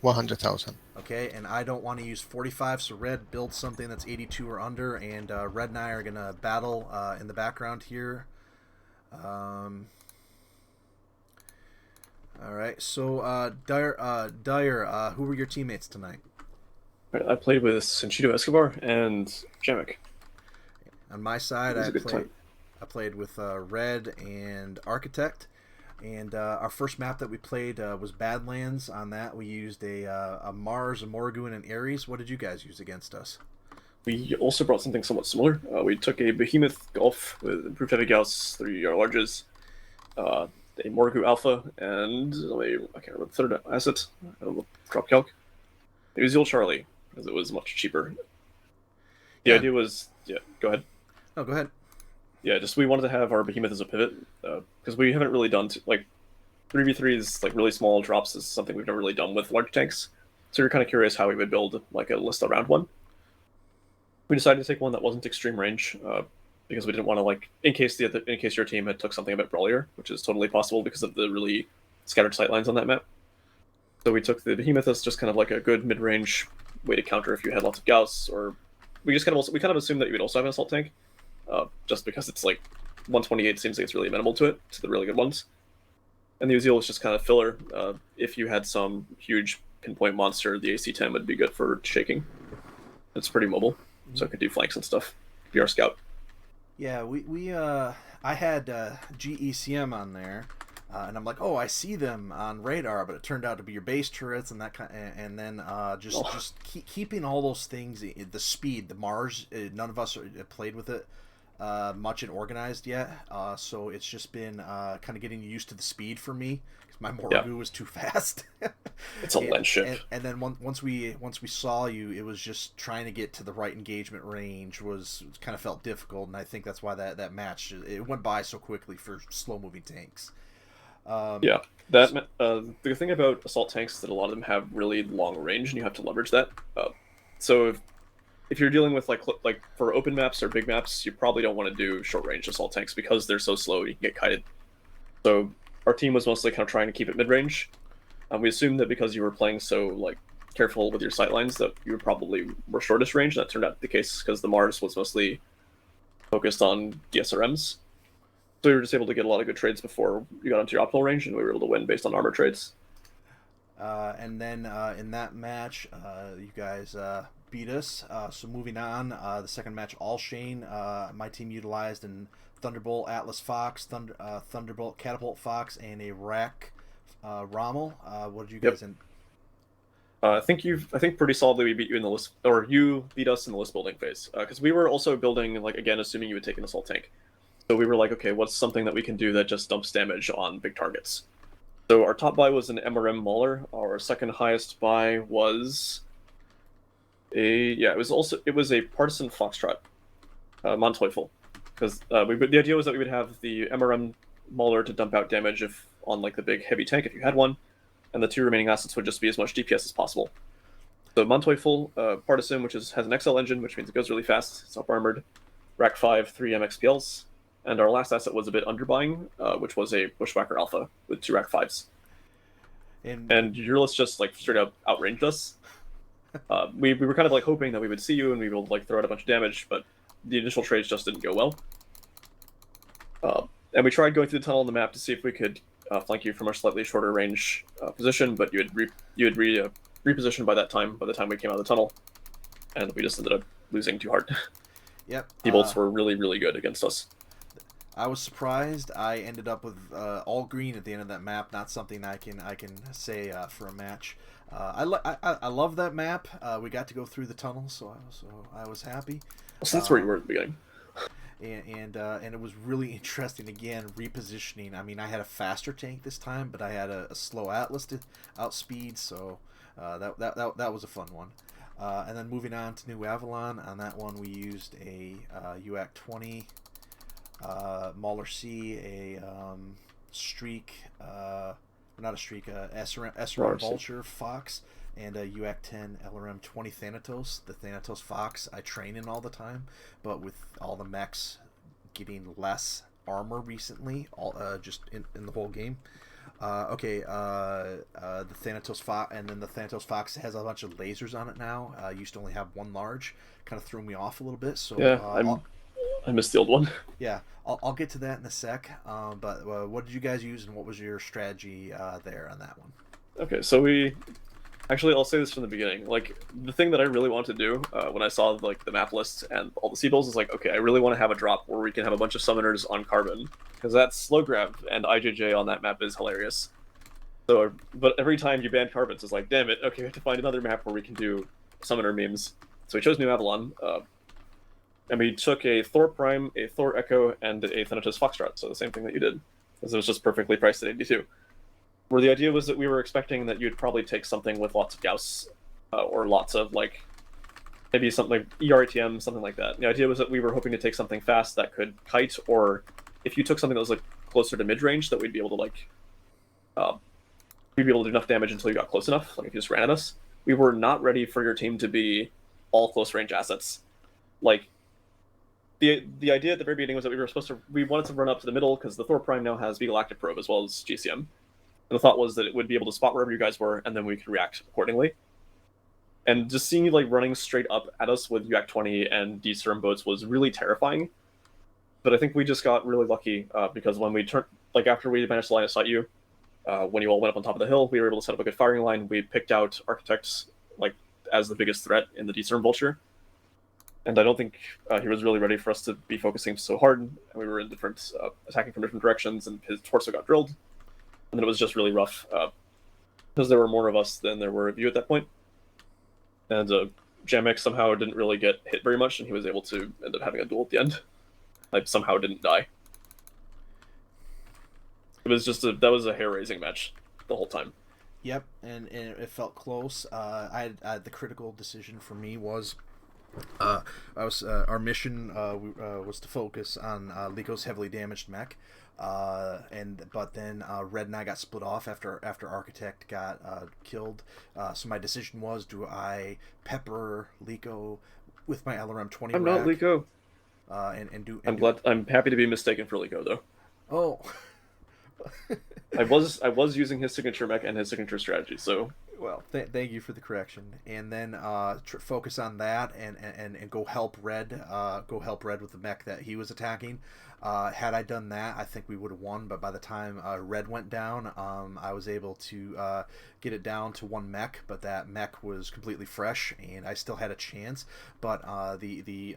100,000. Okay, and I don't want to use 45, so Red, build something that's 82 or under, and Red and I are going to battle in the background here. Alright, so Dire, who were your teammates tonight? I played with Sanchito Escobar and Jamuk. On my side, It was a good time. I played with Red and Architect, and our first map that we played was Badlands. On that, we used a Mars, a Morrigu, and an Ares. What did you guys use against us? We also brought something somewhat similar. We took a Behemoth Golf with improved heavy gauss, 3 larges, a Morrigu Alpha, and I can't remember the third asset. Drop calc. Uziel Charlie, because it was much cheaper. The idea was, go ahead. No, go ahead. Yeah, just we wanted to have our Behemoth as a pivot, because we haven't really done, 3v3 is, really small drops is something we've never really done with large tanks. So we're kind of curious how we would build, a list around one. We decided to take one that wasn't extreme range, because we didn't want to, in case your team had took something a bit brawlier, which is totally possible because of the really scattered sightlines on that map. So we took the Behemoth as just kind of a good mid-range way to counter if you had lots of Gauss, or we kind of assumed that you would also have an assault tank, just because it's 128 seems like it's really amenable to it, to the really good ones. And the Uziel is just kind of filler. If you had some huge pinpoint monster, the AC-10 would be good for shaking. It's pretty mobile, so it could do flanks and stuff. Be our scout. Yeah, I had GECM on there, and I'm like, oh, I see them on radar, but it turned out to be your base turrets and that kind. And then keeping all those things, the speed, the Mars. None of us played with it much and organized yet, so it's just been kind of getting used to the speed for me because my Morrigu was too fast. It's a lens ship. And then once we saw you, it was just trying to get to the right engagement range was kind of felt difficult, and I think that's why that match it went by so quickly for slow moving tanks. The thing about assault tanks is that a lot of them have really long range, and you have to leverage that. So if you're dealing with for open maps or big maps, you probably don't want to do short range assault tanks because they're so slow you can get kited. So our team was mostly kind of trying to keep it mid range. We assumed that because you were playing so careful with your sightlines that you would probably were shortest range. And that turned out to be the case because the Mars was mostly focused on DSRMs. So you were just able to get a lot of good trades before you got into your optimal range, and we were able to win based on armor trades. And then in that match, you guys beat us. So moving on, the second match, Alshain, my team utilized an Thunderbolt Atlas Fox, Thunderbolt Catapult Fox, and a Rack Rommel. What did you guys? I think pretty solidly we beat you in the list, or you beat us in the list building phase, because we were also building again, assuming you would take an assault tank. So we were okay, what's something that we can do that just dumps damage on big targets? So our top buy was an MRM Mauler. Our second highest buy was it was a Partisan Foxtrot, Manteuffel, because the idea was that we would have the MRM Mauler to dump out damage if on the big heavy tank if you had one, and the 2 remaining assets would just be as much DPS as possible. So Manteuffel, Partisan, which has an XL engine, which means it goes really fast. It's up armored. Rack 5, 3 MXPLs. And our last asset was a bit underbuying, which was a Bushwhacker Alpha with 2 Rack 5s. And your list just straight up outranged us. We were kind of hoping that we would see you and we would throw out a bunch of damage, but the initial trades just didn't go well. And we tried going through the tunnel on the map to see if we could flank you from a slightly shorter range position, but you had repositioned by the time we came out of the tunnel, and we just ended up losing too hard. Yep. T-bolts were really, really good against us. I was surprised. I ended up with all green at the end of that map. Not something I can say for a match. I love that map. We got to go through the tunnel, so I was happy. So that's where you were at the beginning. And it was really interesting. Again, repositioning. I mean, I had a faster tank this time, but I had a slow Atlas to outspeed, so that was a fun one. And then moving on to New Avalon. On that one, we used a UAC 20. Mauler C, a Streak, not a Streak, SRM Vulture Fox, and a UAC 10 LRM 20 Thanatos. The Thanatos Fox I train in all the time, but with all the mechs getting less armor recently, just in the whole game. The Thanatos Fox, and then the Thanatos Fox has a bunch of lasers on it now. Used to only have one large, kind of threw me off a little bit. So yeah, I missed the old one. Yeah, I'll get to that in a sec. But what did you guys use, and what was your strategy there on that one? Okay, so we Actually, I'll say this from the beginning. Like, the thing that I really wanted to do when I saw like the map list and all the CBILLS is like, okay, I really want to have a drop where we can have a bunch of summoners on Carbon, because that's slow grab, and IJJ on that map is hilarious. So, but every time you ban Carbons, it's like, damn it, okay, we have to find another map where we can do summoner memes. So we chose New Avalon, and we took a Thor Prime, a Thor Echo, and a Thanatos Foxtrot, so the same thing that you did, because it was just perfectly priced at 82. Where the idea was that we were expecting that you'd probably take something with lots of Gauss, or lots of, like, maybe something like ERTM, something like that. The idea was that we were hoping to take something fast that could kite, or if you took something that was, like, closer to mid-range, that we'd be able to, like, we'd be able to do enough damage until you got close enough, like if you just ran at us. We were not ready for your team to be all close-range assets. Like, the idea at the very beginning was that we wanted to run up to the middle, because the Thor Prime now has Beagle Active Probe, as well as GCM. And the thought was that it would be able to spot wherever you guys were, and then we could react accordingly. And just seeing you like running straight up at us with UAC 20 and D-Serum boats was really terrifying. But I think we just got really lucky because when we turned, like after we managed to line of sight you, when you all went up on top of the hill, we were able to set up a good firing line. We picked out Architects like as the biggest threat in the D-Serum Vulture. And I don't think he was really ready for us to be focusing so hard. And we were in different, attacking from different directions, and his torso got drilled. And then it was just really rough, because there were more of us than there were of you at that point. And Jamuk somehow didn't really get hit very much, and he was able to end up having a duel at the end. Like, somehow didn't die. It was just that was a hair-raising match the whole time. Yep, and it felt close. I had the critical decision for me was our mission was to focus on Lico's heavily damaged mech, but then Red and I got split off after Architect got killed. So my decision was: do I pepper Lico with my LRM 20? I'm not Lico. I'm happy to be mistaken for Lico though. Oh. I was using his signature mech and his signature strategy, so well, thank you for the correction. And then focus on that and go help Red. Go help Red with the mech that he was attacking. Had I done that, I think we would have won. But by the time Red went down, I was able to get it down to one mech. But that mech was completely fresh, and I still had a chance. But the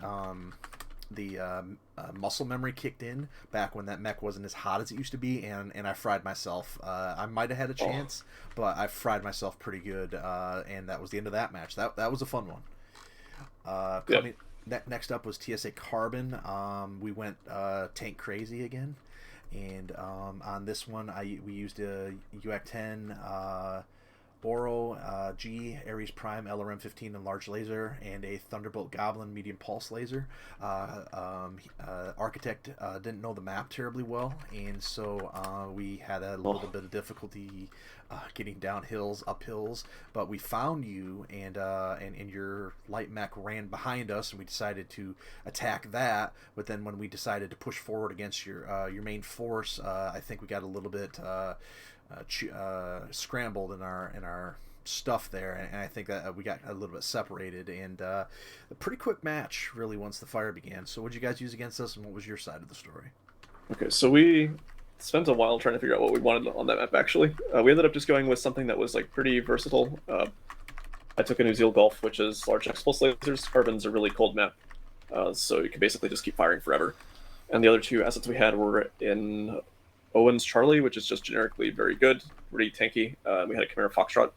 muscle memory kicked in back when that mech wasn't as hot as it used to be, and I fried myself. I might have had a chance, but I fried myself pretty good, and that was the end of that match. That was a fun one. Next up was TSA Carbon. We went tank crazy again, and on this one we used a UAC 10 Oro, G, Ares Prime, LRM 15 and large laser, and a Thunderbolt Goblin medium pulse laser. Architect didn't know the map terribly well, and so we had a little bit of difficulty getting down hills, up hills. But we found you, and your light mech ran behind us, and we decided to attack that. But then when we decided to push forward against your main force, I think we got a little bit scrambled in our stuff there, and I think that we got a little bit separated, and a pretty quick match really once the fire began. So what did you guys use against us, and what was your side of the story? Okay, so we spent a while trying to figure out what we wanted on that map, actually. We ended up just going with something that was like pretty versatile. I took an Uziel Golf, which is large X-Pulse lasers. Carbon's a really cold map, so you can basically just keep firing forever. And the other two assets we had were in Owen's Charlie, which is just generically very good, really tanky. We had a Chimera Foxtrot,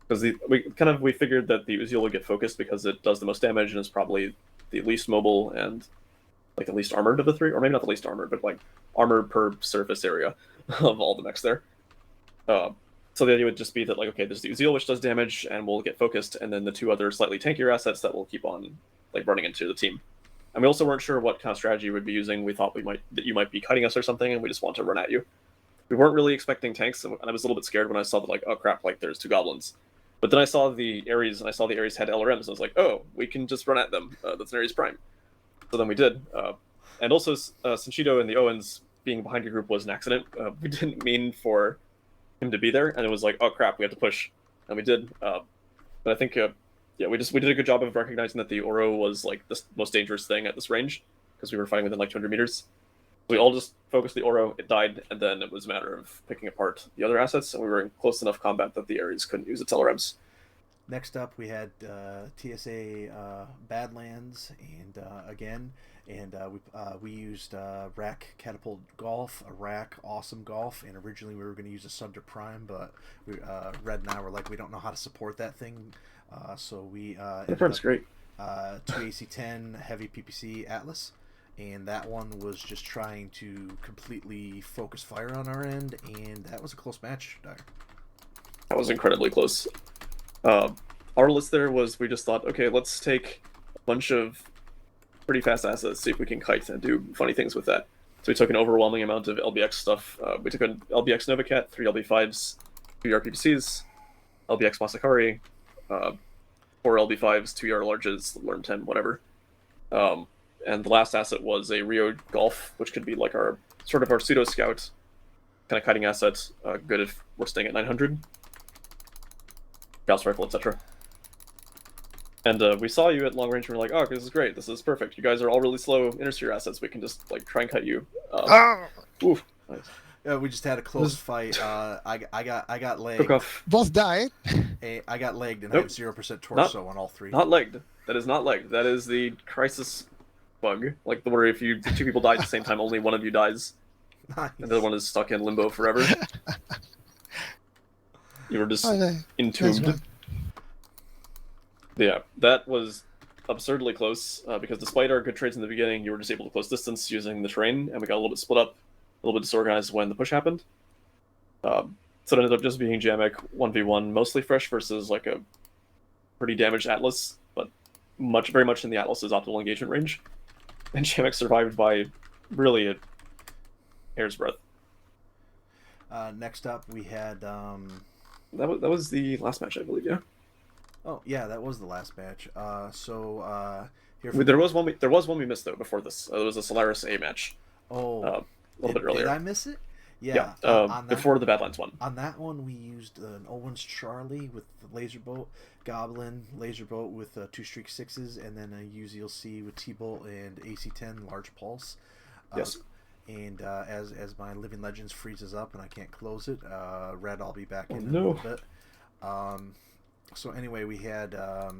because we figured that the Uziel would get focused because it does the most damage and is probably the least mobile and like the least armored of the three, or maybe not the least armored, but like armored per surface area of all the mechs there. So the idea would just be that like, okay, there's the Uziel which does damage and will get focused, and then the two other slightly tankier assets that will keep on like running into the team. And we also weren't sure what kind of strategy we'd be using. We thought that you might be kiting us or something, and we just want to run at you. We weren't really expecting tanks, and I was a little bit scared when I saw that, like, oh crap, like there's two goblins. But then I saw the Ares, and I saw the Ares had LRMs, and I was like, oh, we can just run at them. That's an Ares Prime. So then we did. And also, Sanchido and the Owens being behind your group was an accident. We didn't mean for him to be there, and it was like, oh crap, we have to push. And we did. But I think... yeah, we did a good job of recognizing that the Oro was like the most dangerous thing at this range, because we were fighting within like 200 meters. We all just focused the Oro, it died, and then it was a matter of picking apart the other assets, and we were in close enough combat that the Ares couldn't use its LRMs. Next up, we had TSA Badlands, and we used Rack Catapult Golf, a Rack Awesome Golf, and originally we were going to use a Sunder Prime, but Red and I were like, we don't know how to support that thing, so we That's great. 2AC10 Heavy PPC Atlas, and that one was just trying to completely focus fire on our end, and that was a close match, Dyer. That was incredibly close. Our list there was, we just thought, okay, let's take a bunch of pretty fast assets, see if we can kite and do funny things with that. So we took an overwhelming amount of LBX stuff. We took an LBX Novacat, 3 LB5s, 2 PPCs, LBX Masakari, 4 LB5s, 2 larges, Learn 10, whatever. And the last asset was a Rio Golf, which could be like our sort of our pseudo scout kind of kiting asset, good if we're staying at 900. Gauss rifle, etc. And we saw you at long range and we're like, oh, this is great, this is perfect. You guys are all really slow intersphere assets. We can just like try and cut you. Oof, nice. We just had a close fight. I got legged. Both died. I got legged and Nope. I had 0% torso on all 3. Not legged. That is not legged. That is the crisis bug. Like where if 2 people die at the same time, only one of you dies. Nice. And the other one is stuck in limbo forever. You were just entombed. Yeah, that was absurdly close, because despite our good trades in the beginning, you were just able to close distance using the terrain, and we got a little bit split up, a little bit disorganized when the push happened. So it ended up just being Jamuk 1v1, mostly fresh versus like a pretty damaged Atlas, but very much in the Atlas's optimal engagement range. And Jamuk survived by really a hair's breadth. Next up, we had... That was the last match, I believe, yeah? Oh, yeah, that was the last match. Here There was one we missed, though, before this. There was a SolarisArena match. Oh, a little bit earlier. Did I miss it? Yeah, on that, before the Badlands one. On that one, we used an Owens Charlie with the laser boat, Goblin laser boat with 2 Streak 6s, and then a Uziel C with T-Bolt and AC10 large pulse. Yes. And as my Living Legends freezes up and I can't close it, Red, I'll be back in a no. little bit. So anyway, we had that,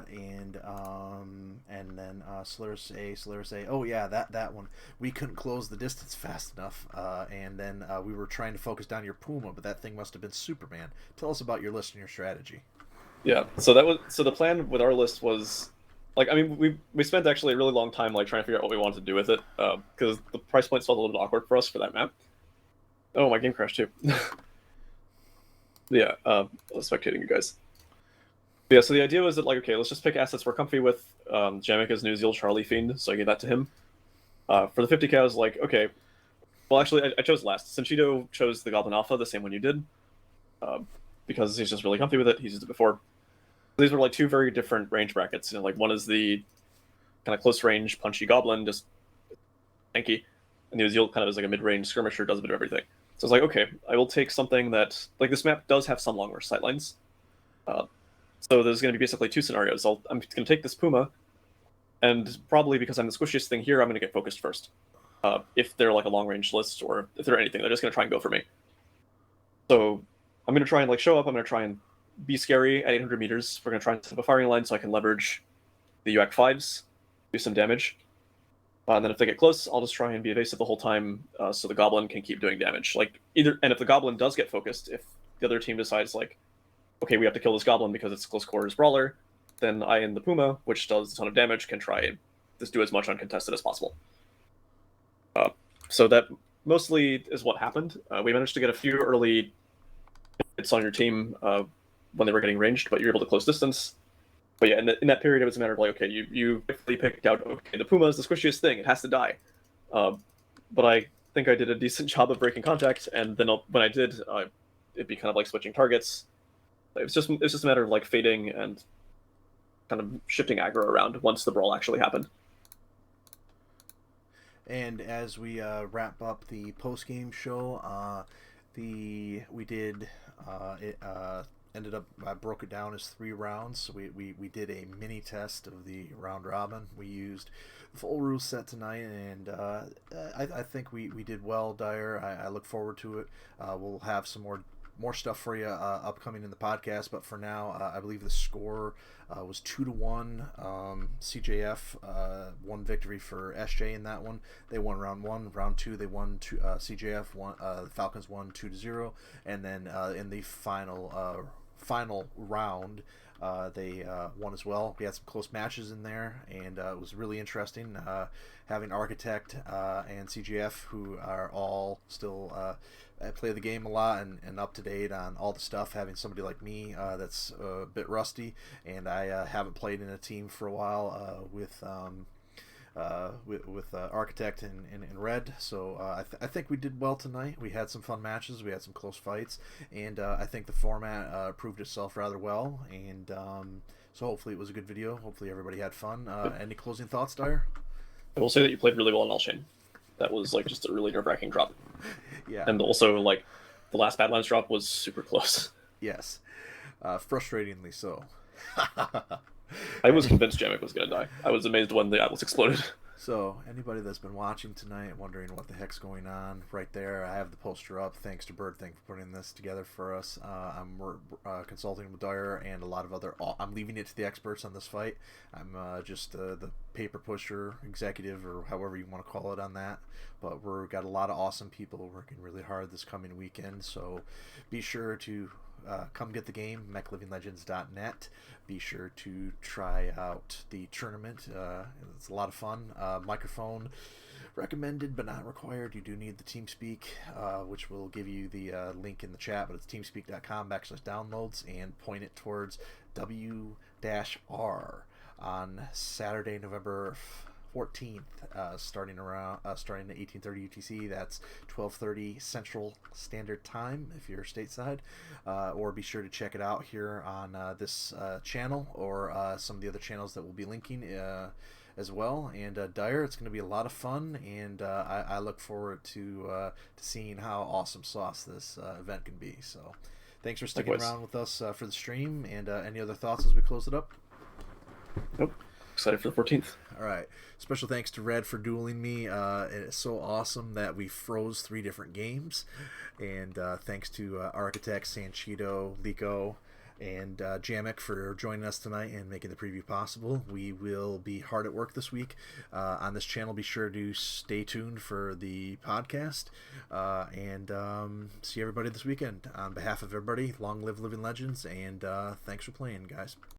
and then SolarisArena. Oh yeah, that one. We couldn't close the distance fast enough, and then we were trying to focus down your Puma, but that thing must have been Superman. Tell us about your list and your strategy. Yeah, so the plan with our list was, like, I mean, we spent actually a really long time like trying to figure out what we wanted to do with it, because the price points felt a little bit awkward for us for that map. Oh, my game crashed too. Yeah, I was spectating you guys. But yeah, so the idea was that, like, okay, let's just pick assets we're comfy with. Jamuk is an Uziel Charlie Fiend, so I gave that to him. For the 50k, I was like, okay, well, actually, I chose last. Sanchido chose the Goblin Alpha, the same one you did, because he's just really comfy with it. He's used it before. These were like 2 very different range brackets. You know, like one is the kind of close range punchy Goblin, just tanky, and the Uziel kind of is like a mid range skirmisher, does a bit of everything. So I was like, okay, I will take something that, like, this map does have some long range sightlines. So there's going to be basically 2 scenarios. I'm going to take this Puma, and probably because I'm the squishiest thing here, I'm going to get focused first. If they're like a long range list, or if they're anything, they're just going to try and go for me. So I'm going to try and like show up. I'm going to try and be scary at 800 meters. We're going to try and set up a firing line so I can leverage the UAC 5s, do some damage. And then if they get close, I'll just try and be evasive the whole time, so the Goblin can keep doing damage. Like and if the Goblin does get focused, if the other team decides like, okay, we have to kill this Goblin because it's a close quarters brawler, then I and the Puma, which does a ton of damage, can try and just do as much uncontested as possible. So that mostly is what happened. We managed to get a few early hits on your team when they were getting ranged, but you're able to close distance. But yeah, in that period, it was a matter of like, okay, you quickly picked out, okay, the Puma is the squishiest thing, it has to die. But I think I did a decent job of breaking contact, and then when I did, it'd be kind of like switching targets. It's just a matter of like fading and kind of shifting aggro around once the brawl actually happened. And as we wrap up the post-game show, ended up, I broke it down as 3 rounds. So we did a mini test of the round robin. We used the full rule set tonight, and I think we did well, Dyer. I look forward to it. We'll have some more more stuff for you upcoming in the podcast. But for now, I believe the score was 2-1. CJF won victory for SJ in that one. They won round 1. Round 2, they won. CJF won. The Falcons won 2-0, and then in the final round, they won as well. We had some close matches in there, and it was really interesting having Architect and CGF, who are all still play the game a lot and up to date on all the stuff. Having somebody like me that's a bit rusty, and I haven't played in a team for a while with Architect and Red. So I think we did well tonight. We had some fun matches. We had some close fights, and I think the format proved itself rather well. And so hopefully it was a good video. Hopefully everybody had fun. Any closing thoughts, Dyer? I will say that you played really well in Alshain. That was like just a really nerve-wracking drop. Yeah. And also like the last Badlands drop was super close. Yes. Frustratingly so. I was convinced Jamuk was going to die. I was amazed when the Atlas exploded. So, anybody that's been watching tonight, wondering what the heck's going on, right there, I have the poster up. Thanks to Bird Thing for putting this together for us. I'm consulting with Dyer and a lot of other... I'm leaving it to the experts on this fight. I'm just the paper pusher, executive, or however you want to call it on that. But we've got a lot of awesome people working really hard this coming weekend, so be sure to... come get the game, mechlivinglegends.net. Be sure to try out the tournament. It's a lot of fun. Microphone recommended but not required. You do need the TeamSpeak, which will give you the link in the chat, but it's teamspeak.com/downloads, and point it towards W-R on Saturday, November 14th, starting at 18:30 UTC. That's 12:30 Central Standard Time if you're stateside, or be sure to check it out here on this channel or some of the other channels that we'll be linking as well. And Dyer, it's going to be a lot of fun, and I look forward to seeing how awesome sauce this event can be. So thanks for sticking around with us for the stream, and any other thoughts as we close it up? Nope. Excited for the 14th. All right. Special thanks to Red for dueling me. It's so awesome that we froze 3 different games. And thanks to Architect, Sanchito, Lico, and Jamuk for joining us tonight and making the preview possible. We will be hard at work this week on this channel. Be sure to stay tuned for the podcast. And see everybody this weekend. On behalf of everybody, long live Living Legends, and thanks for playing, guys.